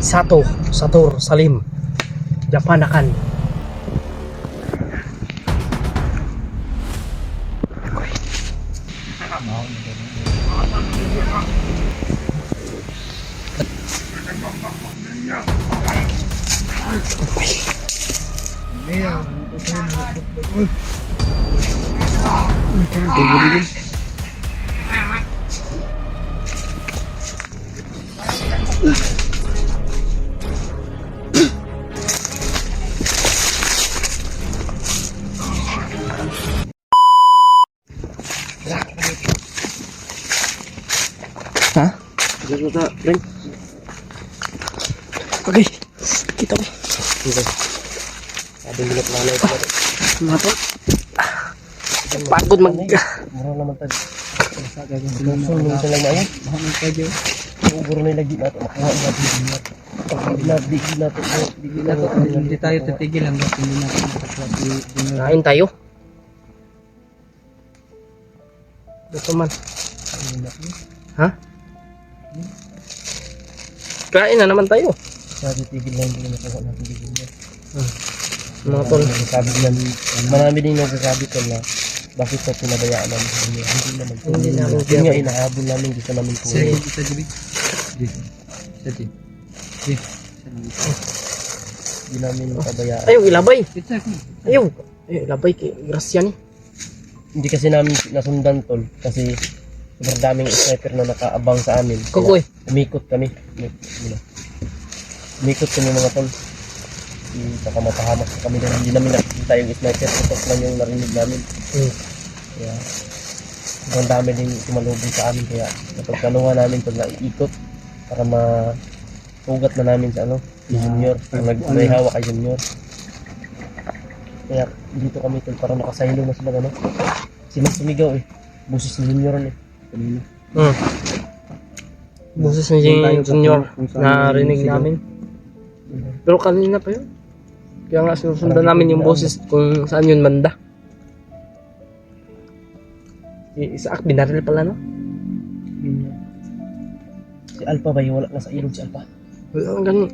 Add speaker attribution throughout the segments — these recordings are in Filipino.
Speaker 1: Sator Salim Japanakan.
Speaker 2: Ha? Okay. Kita ko.
Speaker 1: Sabi nilap na ito.
Speaker 2: Mga tol. Pagod mag...
Speaker 1: Mura naman tayo. Lusun nung sa lang na yan.
Speaker 2: Mahamang tayo.
Speaker 1: Uguro na yung lagi natin. Makuha natin.
Speaker 2: Hindi tayo titigil hanggang hindi natin makaklap.
Speaker 1: Kain tayo. Ito man. Ha? Kain na naman tayo.
Speaker 2: Sabi tigil na hindi nakuha natin tigil na.
Speaker 1: Mga tol.
Speaker 2: Marami din nagsasabi ko na bakit sa pinabayaan namin sa inyo. Hindi naman.
Speaker 1: Hindi namin.
Speaker 2: Yun nga inahabol namin. Gusto namin po.
Speaker 3: Sa jibig.
Speaker 2: Hindi namin pabayaan.
Speaker 1: Ayaw, ilabay. Ayaw. Ayaw, ilabay kay Gracia ni.
Speaker 2: Hindi kasi namin nasundan tol. Kasi sobrang daming sniper na nakaabang sa amin.
Speaker 1: Kukoy.
Speaker 2: Umikot kami. Umikot kami mga tol. Saka mapahamak kami na hindi namin nakikita yung sniper. Tutok lang yung narinig namin. Kaya sobrang dami din tumalubong sa amin. Kaya napagkanuhan namin tol na iikot para matugat na namin sa ano, si Junior. May hawak kay Junior. Kaya dito kami tol para makasaylo na sila ano. Si Mas sumigaw eh. Busis ni Junior eh. Kanina.
Speaker 1: Boses ni Junior na rinig namin. Pero kanina pa yun. Kaya nga sinusundan namin yung boses kung saan yun banda. Isaac binaril pala no?
Speaker 2: Si Alpha ba yung wala na sa ilog si Alpha?
Speaker 1: Wala ganun.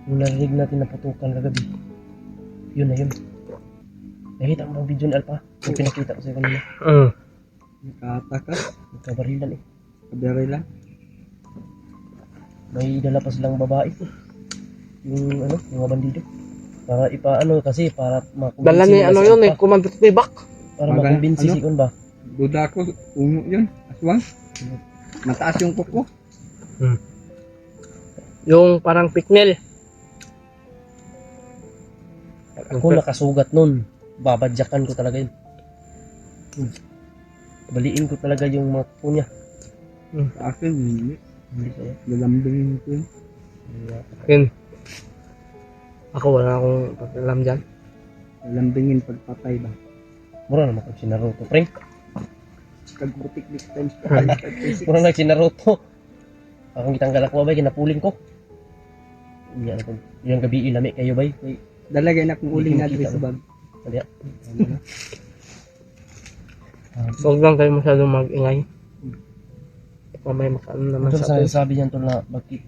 Speaker 2: Yung narinig natin na putukan kagabi. Yun na yun. Nakita mo ang video ni Alpha? Yung pinakita ko sa'yo kanina.
Speaker 3: Nakatakas.
Speaker 2: Nagkabarilan eh.
Speaker 3: Kabarila.
Speaker 2: May dala pa silang babae. Yung ano, mga bandido. Para ipaano kasi para makumbinsi.
Speaker 1: Dala ni
Speaker 2: nila
Speaker 1: ano
Speaker 2: si
Speaker 1: yun
Speaker 2: Alpha.
Speaker 1: eh, Commander Tibak.
Speaker 2: Para makumbinsi si Kun ba?
Speaker 3: Duda ko. Ungo yun. Aswang. Mataas yung kuko.
Speaker 1: Yung parang piknel.
Speaker 2: Ako nakasugat nun. Babadyakan ko talaga yun. Baliin ko talaga yung mga kuko niya.
Speaker 3: Sa akin, hindi.
Speaker 2: Hindi kaya.
Speaker 3: Lalambingin ko yun.
Speaker 1: Yun. Ako wala akong pag-alam dyan.
Speaker 3: Lalambingin pagpatay ba?
Speaker 2: Mura naman kung si Naruto. Pre,
Speaker 3: Kagbutik-dik times.
Speaker 2: mura na si Naruto. Akong gitanggal ako ba, kinapuling ko. Iya na po. Yung gabi ilami kayo ba?
Speaker 3: Dalagay na kong uling na
Speaker 2: Hindi
Speaker 3: dito
Speaker 2: kita,
Speaker 3: sa bag.
Speaker 2: Kaya.
Speaker 1: So huwag lang kayo masyadong mag-ingay. Mamaya makaano naman
Speaker 2: Ito
Speaker 1: sa atin.
Speaker 2: sabi niyan to na bakit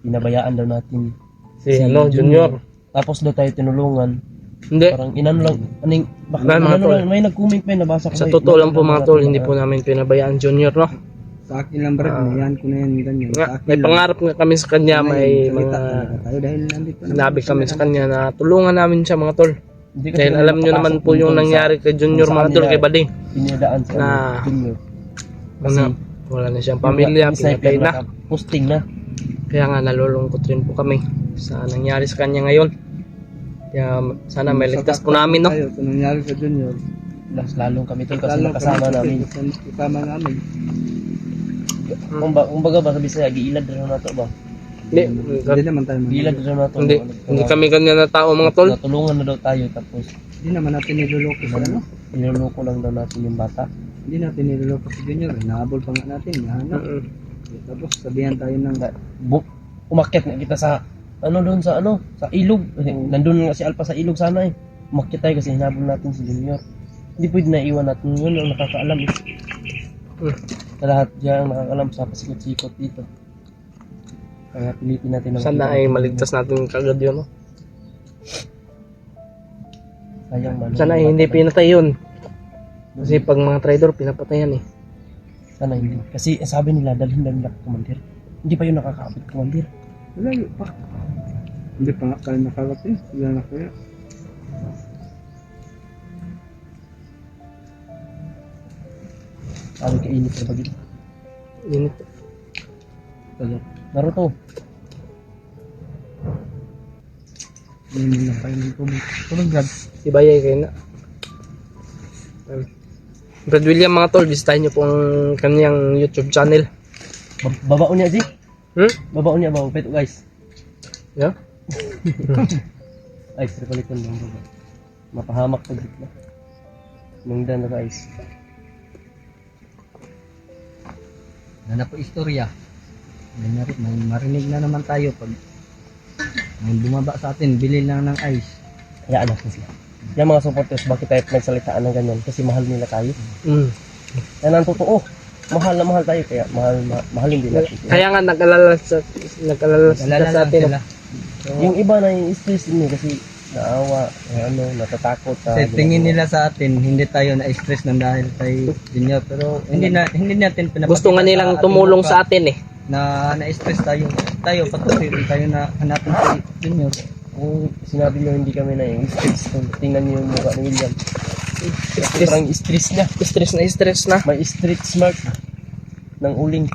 Speaker 2: pinabayaan daw natin
Speaker 1: Si ano, Junior.
Speaker 2: Tapos daw tayo tinulungan.
Speaker 1: Hindi.
Speaker 2: Parang inano lang, aning,
Speaker 1: Mga
Speaker 2: ano
Speaker 1: tol.
Speaker 2: lang, may nag-comment pa yun, nabasa ko.
Speaker 1: Sa totoo lang po mga tol, hindi po namin pinabayaan Junior, no?
Speaker 3: Sa akin lang bro, yan ko na yan ganyan.
Speaker 1: Nga,
Speaker 3: Sa akin
Speaker 1: may
Speaker 3: lang.
Speaker 1: pangarap nga kami sa kanya, may
Speaker 3: Salita
Speaker 1: mga
Speaker 3: talaga tayo dahil nandito naman
Speaker 1: sinabi
Speaker 3: siya
Speaker 1: kami
Speaker 3: na-
Speaker 1: sa kanya na tulungan namin siya mga tol.
Speaker 2: Hindi kasi
Speaker 1: Dahil alam nyo naman po yung nangyari kay Junior mga tol, kay Bading.
Speaker 2: Pinidaan sa
Speaker 1: Na-
Speaker 2: Junior.
Speaker 1: Ano, wala na siyang pamilya, pinatay na.
Speaker 2: Posting na.
Speaker 1: Kaya nga nalulungkot rin po kami sa nangyari sa kanya ngayon. Kaya sana may ligtas po namin, no?
Speaker 3: Tayo, sa nangyari sa Junior.
Speaker 2: Mas lalong kami tol kasi
Speaker 3: Lalo
Speaker 2: nakasama
Speaker 3: kami,
Speaker 2: namin.
Speaker 3: Kasama namin.
Speaker 2: Kumbaga ba sabi sa giilad rin na to ba?
Speaker 3: Hindi naman tayo
Speaker 2: Giilad rin na to.
Speaker 1: Hindi kami ganyan na tao mga tol.
Speaker 2: Natulungan na daw tayo tapos
Speaker 3: Hindi naman natin niloloko sa ano.
Speaker 2: niloloko lang daw natin yung bata.
Speaker 3: Hindi natin niloloko sa Junior. Nahabol pa nga natin. Nahanap. Tapos sabihan tayo ng
Speaker 2: Umakyat na kita sa ano doon sa ano sa ilog. Nandun nga si Alpha sa ilog sana eh. Umakyat tayo kasi hinabol natin si Junior. Hindi pwede na iwan natin yun ang nakakaalam eh. Sa lahat dyan ang nakakaalam sa pasikot-sikot dito. Kaya pilitin natin na
Speaker 1: Sana ay maligtas natin kagad yun. No?
Speaker 2: Sayang man.
Speaker 1: Sana ay hindi pinatay yun. Kasi pag mga trader, pinapatayan eh.
Speaker 2: Sana hindi. Kasi sabi nila, dalhin na nila commander. Hindi pa yun nakakaabot commander.
Speaker 3: Malayo pa. Hindi pa nga tayo nakarating. Wala na kaya.
Speaker 2: Sabi ka init na bagay.
Speaker 1: Init.
Speaker 2: Naruto.
Speaker 3: Hindi na tayo ng tubig. Tulog Brad.
Speaker 1: Ibayay kayo na. Brad William mga tol, bisitahin niyo po ang kanyang YouTube channel.
Speaker 2: Babaon niya, G. Babaon niya ba? Peto, guys.
Speaker 1: Yeah?
Speaker 2: Ay, tripalitan lang baba. Mapahamak pa dito na. Nungdan na guys.
Speaker 3: Na po istorya. May marinig na naman tayo pag may bumaba sa atin, bili lang ng ice.
Speaker 2: Hayaan natin sila. Yan mga supporters, bakit tayo nagsalitaan ng ganyan? Kasi mahal nila tayo. Yan ang totoo. Mahal na mahal tayo, kaya mahalin din natin.
Speaker 1: Kaya nga nag-alala sa atin.
Speaker 3: Sila.
Speaker 2: Yung iba na stress din kasi naawa, natatakot.
Speaker 3: Kasi tingin nila sa atin, hindi tayo na-stress ng dahil kay Junior. Pero hindi natin pinapakita.
Speaker 1: Gusto nga nilang tumulong sa atin eh.
Speaker 3: Na na-stress tayo. Tayo, patuloy tayo na hanapin si Junior.
Speaker 2: Kung sinabi nyo hindi kami na-stress, tingnan nyo yung mukha ni William. Parang stress niya.
Speaker 1: Stress na.
Speaker 2: May stretch mark ng uling.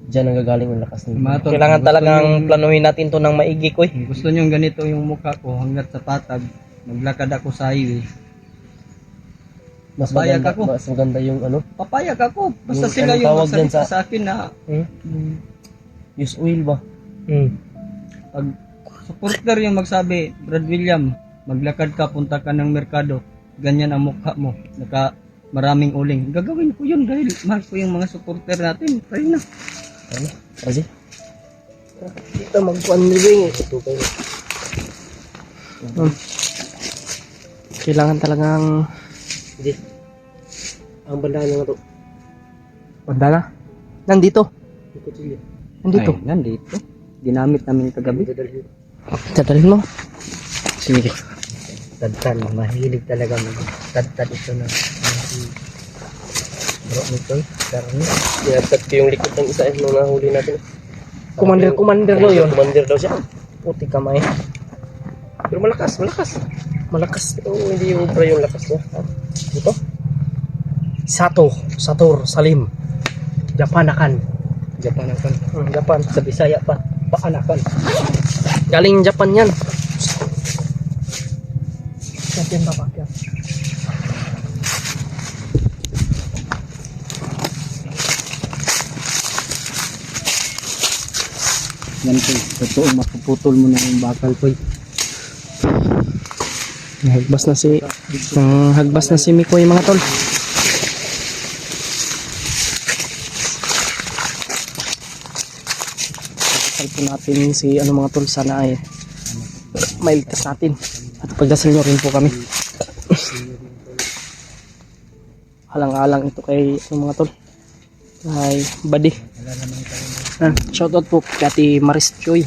Speaker 2: Diyan ang gagaling ang lakas niya.
Speaker 1: Kailangan talagang planuhin natin to ng maigi ko eh.
Speaker 3: Gusto nyo ganito yung mukha ko hanggat sa patag. Maglakad ako sa highway.
Speaker 2: Mas
Speaker 3: Papayag
Speaker 2: maganda,
Speaker 3: ako.
Speaker 2: mas maganda yung
Speaker 3: Papayag ako. Basta
Speaker 2: Yung
Speaker 3: sila
Speaker 2: anong
Speaker 3: yung
Speaker 2: tawag dyan
Speaker 3: magsalita sa akin na
Speaker 2: use oil ba?
Speaker 3: pag supporter yung magsabi, Brad William, maglakad ka, punta ka ng merkado. Ganyan ang mukha mo. Maraming uling. Gagawin ko yun dahil mahal ko yung mga supporter natin. Tayo na.
Speaker 2: Ano? Kasi?
Speaker 1: Dito mag-unliving eh. Ito kayo. Kailangan talagang...
Speaker 2: Hindi. Ang bandahan nga to.
Speaker 1: Banda na? Nandito. Nandito.
Speaker 3: Ay, nandito. Ginamit namin kagabi.
Speaker 1: Dadalhin mo.
Speaker 3: Sige. Tadtan. Mahilig talaga mag-tadtad ito na. Bro, nito. Karni.
Speaker 2: Tinatad ko yung likod ng isa nung nahuli natin.
Speaker 1: Commander daw yun.
Speaker 2: Commander daw siya.
Speaker 1: Puti kamay.
Speaker 2: Pero malakas. Oo, hindi yung ubra yung lakas niya.
Speaker 1: Ito. Sator, Salim. Japanakan. Japan.
Speaker 3: Sa Bisaya pa. Paanakan.
Speaker 1: Galing Japan yan. Natin papakyan.
Speaker 3: Yan po. Totoo, mapuputol mo na yung bakal ko.
Speaker 1: Hagbas na si Mikoy mga tol. Pagdasal po natin si mga tol, sana ay mailigtas natin. At pagdasal nyo rin po kami. Halang-halang ito kay mga tol. Ay, buddy. Shoutout po kay Ate Maris Choy.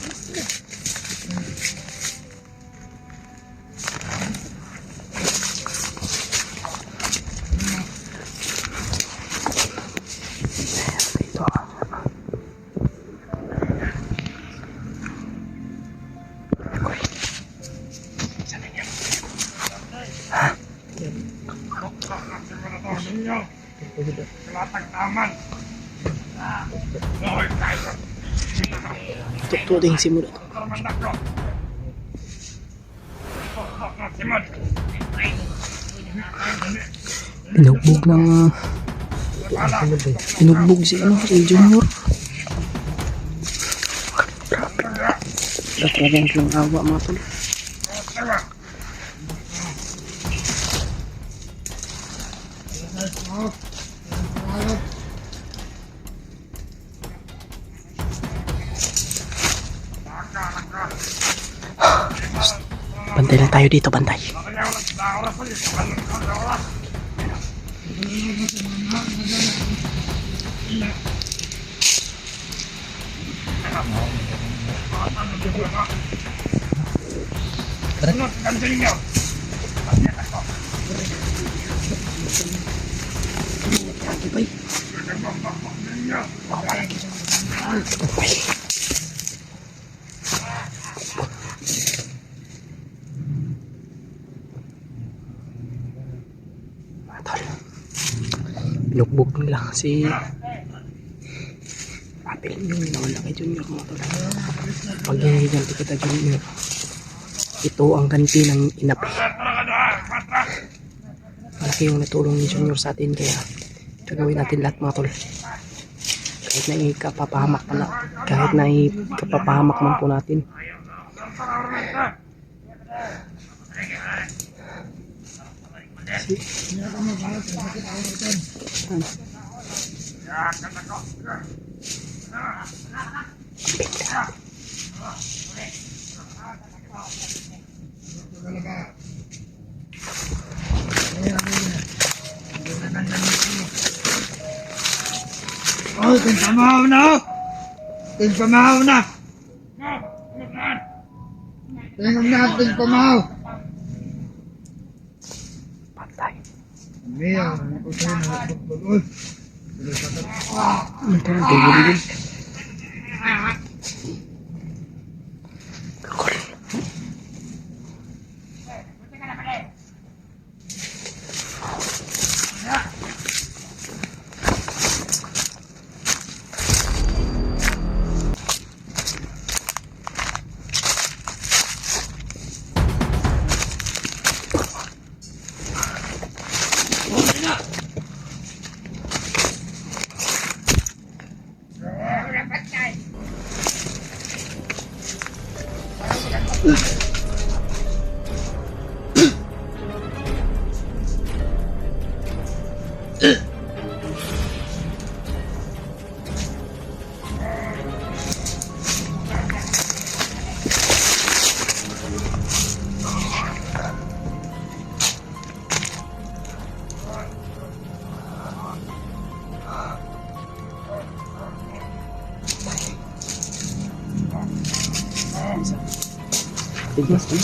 Speaker 1: Ito din si Muda. Pinugbog si Junior. Grabe ang awa mga tol. Bantay lang tayo dito, bantay. Binugbog nila si Apil yung nawala kay Junior mo tol. Pag hinihiganti kita Junior, ito ang ganti ng inapi. Malaki yung natulong ni Junior sa atin, kaya gagawin natin lahat mga tol. Kahit na ikapapahamak pala, kahit na ikapapahamak man po natin.
Speaker 4: Oh, ting pamahaw na! Ting pamahaw na! Tingnan na, ting pamahaw!
Speaker 1: Patay.
Speaker 4: Mia, ako sa'yo na nagbagbagol.
Speaker 1: Ito ang bibili. Tigas kan?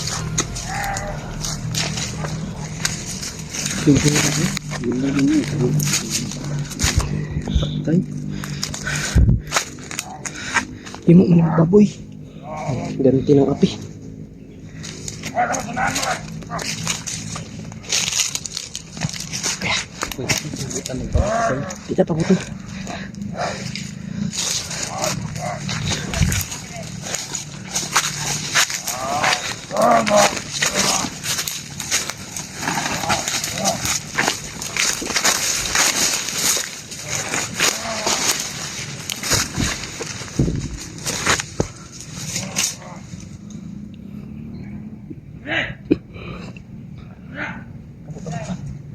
Speaker 1: Patay. Di mo baboy. Ganti ng api. Kita pagutin.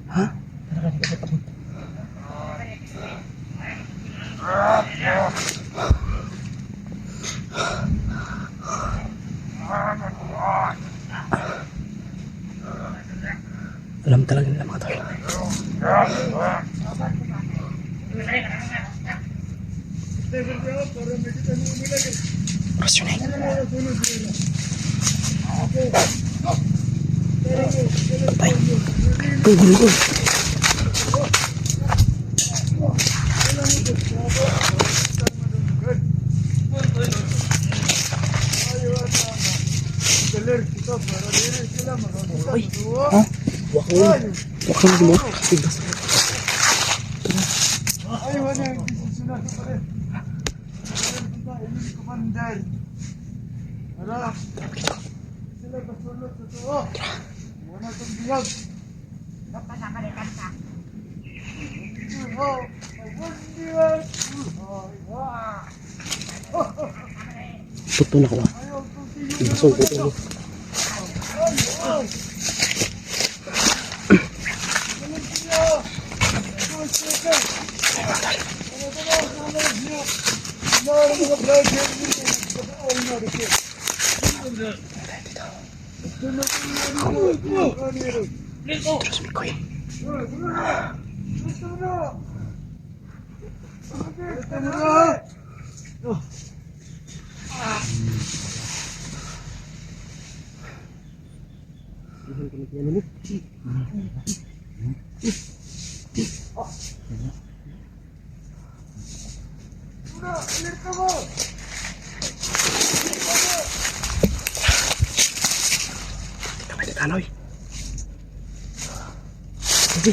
Speaker 1: Hah? Alam talaga nila mga tol. Rasyon eh. Patay. Gulgul. Ay, ha? Wakil. Wakil mo. Tigas.
Speaker 4: Ayaw na yung susunod ko rin. Ini komander. Harap. Sila kasulot sa tuwa. Wala itong biyag. Napasakalikan ka.
Speaker 1: Puto na ko ah. Ibasong puto mo. Terus mikoy. Kamay na tanoy. Sige.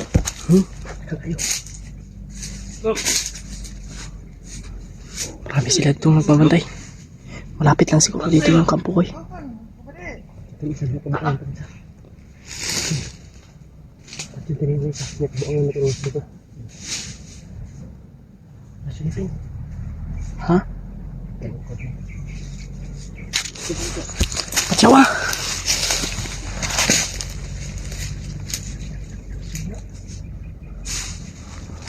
Speaker 1: Kakayo. Marami sila itong nagbabantay. Malapit lang siguro dito yung kampo ko eh. Ito yung isang nakumaan pa isa. At yung tinigil isa. Nagbuang yung natulog dito. Nasunisin. Ha? Patsawa!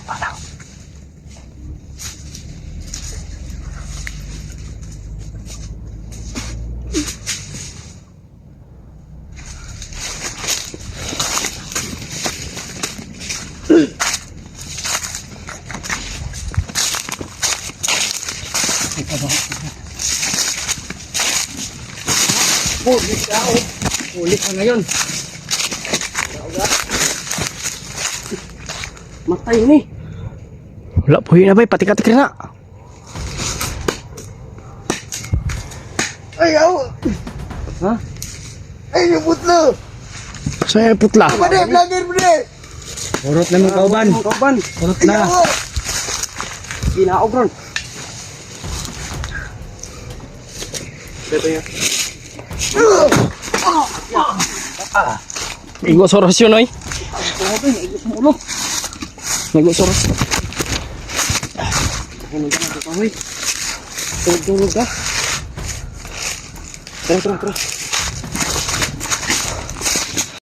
Speaker 1: Palang.
Speaker 3: Ulit ka ngayon.
Speaker 1: Matay ni. Wala po yun na ba? Pati-katik na.
Speaker 4: Ayaw!
Speaker 1: Ha?
Speaker 4: Ay, yung putlo!
Speaker 1: Saya putla.
Speaker 4: Pade, vlogger mo na!
Speaker 3: Urot na mo kauban.
Speaker 1: Kauban.
Speaker 3: Urot na.
Speaker 4: Ayaw!
Speaker 1: Ginaog ron. Dito yan. Igo soros yun, oy. Igo soros. Ano ka na, oy. Tulog ka. Tara.